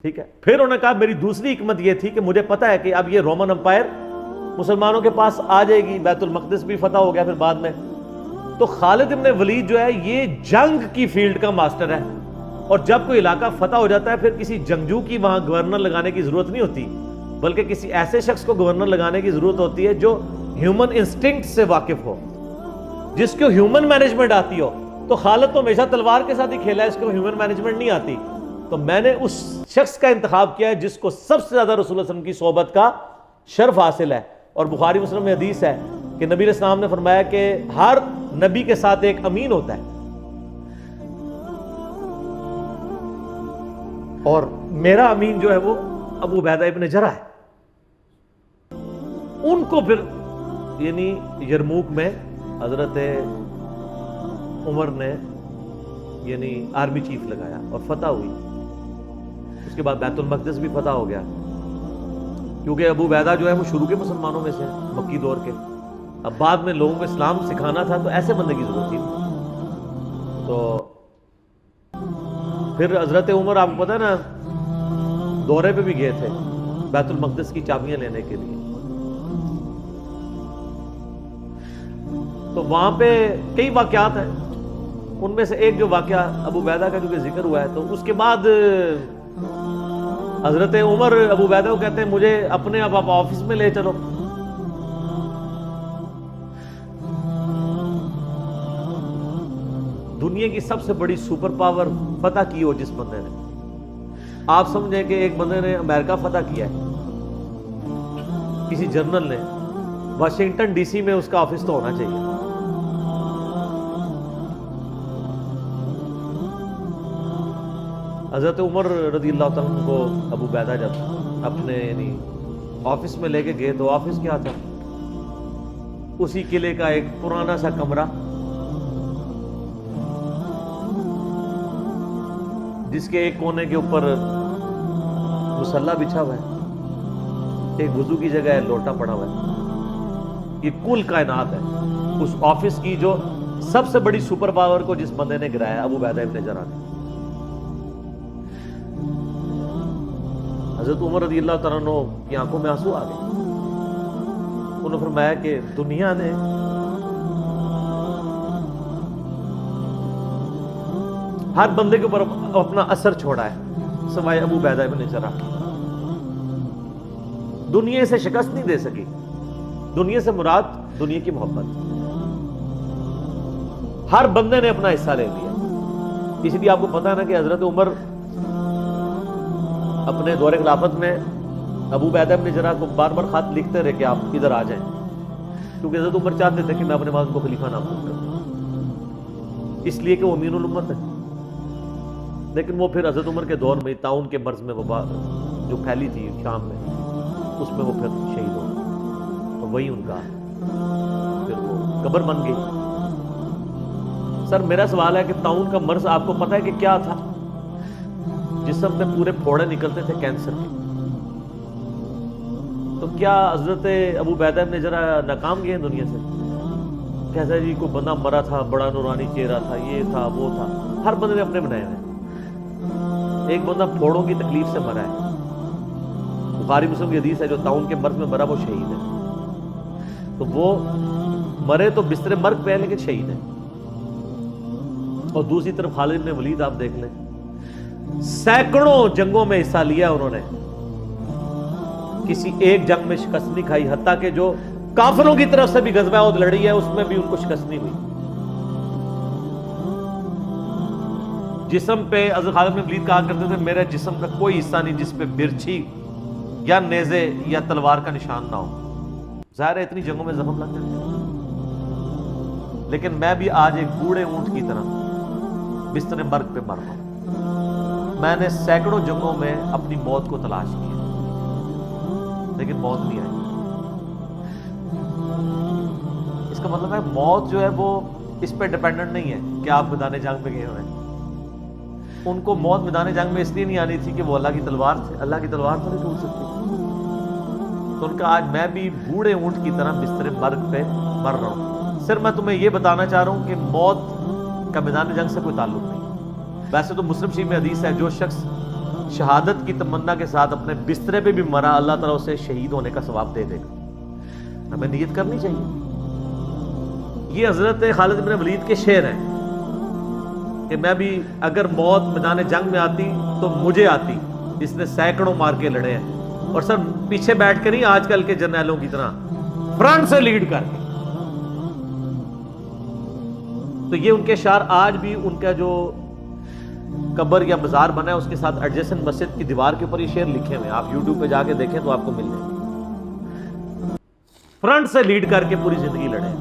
ٹھیک ہے. پھر انہوں نے کہا میری دوسری حکمت یہ تھی کہ مجھے پتا ہے کہ اب یہ رومن امپائر مسلمانوں کے پاس آ جائے گی، بیت المقدس بھی فتح ہو گیا پھر بعد میں، تو خالد ابن ولید جو ہے یہ جنگ کی فیلڈ کا ماسٹر ہے، اور جب کوئی علاقہ فتح ہو جاتا ہے پھر کسی جنگجو کی وہاں گورنر لگانے کی ضرورت نہیں ہوتی، بلکہ کسی ایسے شخص کو گورنر لگانے کی ضرورت ہوتی ہے جو ہیومن انسٹنکٹ سے واقف ہو، جس کو ہیومن مینجمنٹ آتی ہو. تو خالد تو ہمیشہ تلوار کے ساتھ ہی کھیلا ہے، اس کو ہیومن مینجمنٹ نہیں آتی. تو میں نے اس شخص کا انتخاب کیا ہے جس کو سب سے زیادہ رسول اللہ صلی اللہ علیہ وسلم کی صحبت کا شرف حاصل ہے. اور بخاری مسلم میں حدیث ہے کہ نبی علیہ السلام نے فرمایا کہ ہر نبی کے ساتھ ایک امین ہوتا ہے، اور میرا امین جو ہے وہ ابو عبیدہ ابن جرح ہے. ان کو پھر یعنی یرموک میں حضرت عمر نے یعنی آرمی چیف لگایا اور فتح ہوئی. اس کے بعد بیت المقدس بھی فتح ہو گیا، کیونکہ ابو عبیدہ جو ہے وہ شروع کے مسلمانوں میں سے مکی دور کے. اب بعد میں لوگوں کو اسلام سکھانا تھا تو ایسے بندے کی ضرورت تھی. تو پھر حضرت عمر آپ کو پتا ہے نا دورے پہ بھی گئے تھے بیت المقدس کی چابیاں لینے کے لیے. تو وہاں پہ کئی واقعات ہیں، ان میں سے ایک جو واقعہ ابو عبیدہ کا جو کہ ذکر ہوا ہے، تو اس کے بعد حضرت عمر ابو عبیدہ کو کہتے ہیں مجھے اپنے اب آپ آفس میں لے چلو. دنیا کی سب سے بڑی سپر پاور فتح کی ہو جس بندے نے، آپ سمجھیں کہ ایک بندے نے امریکہ فتح کیا ہے، کسی جنرل نے، واشنگٹن ڈی سی میں اس کا آفس تو ہونا چاہیے. حضرت عمر رضی اللہ تعالیٰ عنہ کو ابو عبیدہ جب اپنے یعنی آفس میں لے کے گئے تو آفس کیا تھا؟ اسی قلعے کا ایک پرانا سا کمرہ جس کے ایک کونے کے اوپر مصلی بچھا ہوا ہے، ایک وضو کی جگہ ہے، لوٹا پڑا ہوا ہے. یہ کل کائنات ہے اس آفس کی جو سب سے بڑی سپر پاور کو جس بندے نے گرایا، ابو عبیدہ ابن جرح نے. حضرت عمر رضی اللہ تعالیٰ عنہ کی آنکھوں میں آنسو آ گئے. انہوں نے فرمایا کہ دنیا نے ہر بندے کے اوپر اپنا اثر چھوڑا ہے سوائے ابو عبیدہ ابن جرح. دنیا سے شکست نہیں دے سکی. دنیا سے مراد دنیا کی محبت. ہر بندے نے اپنا حصہ لے لیا. اس لیے آپ کو پتا ہے نا کہ حضرت عمر اپنے دور خلافت میں ابو عبیدہ ابن جرح کو بار بار خط لکھتے رہے کہ آپ ادھر آ جائیں، کیونکہ حضرت عمر چاہتے تھے کہ میں اپنے بعد کو خلیفہ نامزد کروں، اس لیے کہ وہ امین الامت ہے. لیکن وہ پھر حضرت عمر کے دور میں طاعون کے مرض میں وبا جو پھیلی تھی شام میں، اس میں وہ پھر شہید ہو گئے، تو وہی ان کا پھر وہ قبر بن گئی. سر میرا سوال ہے کہ طاعون کا مرض آپ کو پتہ ہے کہ کیا تھا؟ جسم میں پورے پھوڑے نکلتے تھے کینسر کے. تو کیا حضرت ابو عبیدہ ابن جرح ناکام گئے ہیں دنیا سے؟ کہتا ہے جی کوئی بندہ مرا تھا، بڑا نورانی چہرہ تھا، یہ تھا وہ تھا. ہر بندے نے اپنے بنائے ہوئے. ایک بندہ پھوڑوں کی تکلیف سے مرا ہے، بخاری مسلم کی حدیث ہے، جو طاعون کے مرض میں مرا وہ شہید ہے. تو وہ مرے تو بستر مرگ پہ ہے لیکن شہید ہے. اور دوسری طرف خالد بن ولید آپ دیکھ لیں، سینکڑوں جنگوں میں حصہ لیا انہوں نے، کسی ایک جنگ میں شکست نہیں کھائی، حتیٰ کہ جو کافروں کی طرف سے بھی غزوہ احد لڑی ہے اس میں بھی ان کو شکست نہیں ہوئی. جسم پہ حضرت خالد بن ولید کہا کرتے تھے میرے جسم کا کوئی حصہ نہیں جس پہ برچھی یا نیزے یا تلوار کا نشان نہ ہو. ظاہر ہے اتنی جنگوں میں زخم لگ جاتے ہیں، لیکن میں بھی آج ایک بوڑھے اونٹ کی طرح بستر مرگ پہ مر رہا ہوں. میں نے سینکڑوں جنگوں میں اپنی موت کو تلاش کیا لیکن موت نہیں آئی. اس کا مطلب ہے موت جو ہے وہ اس پہ ڈیپینڈنٹ نہیں ہے کہ آپ میدان جنگ میں گئے ہوئے ہیں. ان کو موت میدان جنگ میں اس لیے نہیں آنی تھی کہ وہ اللہ کی تلوار تھے، اللہ کی تلوار تو نہیں ٹوٹ سکتی. تو ان کا آج میں بھی بوڑھے اونٹ کی طرح بستر مرگ پہ مر رہا ہوں. صرف میں تمہیں یہ بتانا چاہ رہا ہوں کہ موت کا میدان جنگ سے کوئی تعلق نہیں. ویسے تو مسلم شریف میں حدیث ہے جو شخص شہادت کی تمنا کے ساتھ اپنے بسترے پہ بھی مرا، اللہ تعالیٰ اسے شہید ہونے کا ثواب دے دے گا. ہمیں نیت کرنی چاہیے. یہ حضرت خالد بن ولید کے شعر ہیں کہ میں بھی اگر موت میدان جنگ میں آتی تو مجھے آتی جس نے سینکڑوں مار کے لڑے ہیں، اور سر پیچھے بیٹھ کے نہیں آج کل کے جرنیلوں کی طرح، فرنٹ سے لیڈ کر کے. تو یہ ان کے اشعار آج بھی ان کا جو قبر یا مزار بنا ہے اس کے ساتھ ایڈجسنٹ مسجد کی دیوار کے اوپر یہ شعر لکھے ہوئے ہیں. آپ یوٹیوب پہ جا کے دیکھیں تو آپ کو مل جائیں گے. فرنٹ سے لیڈ کر کے پوری زندگی لڑے.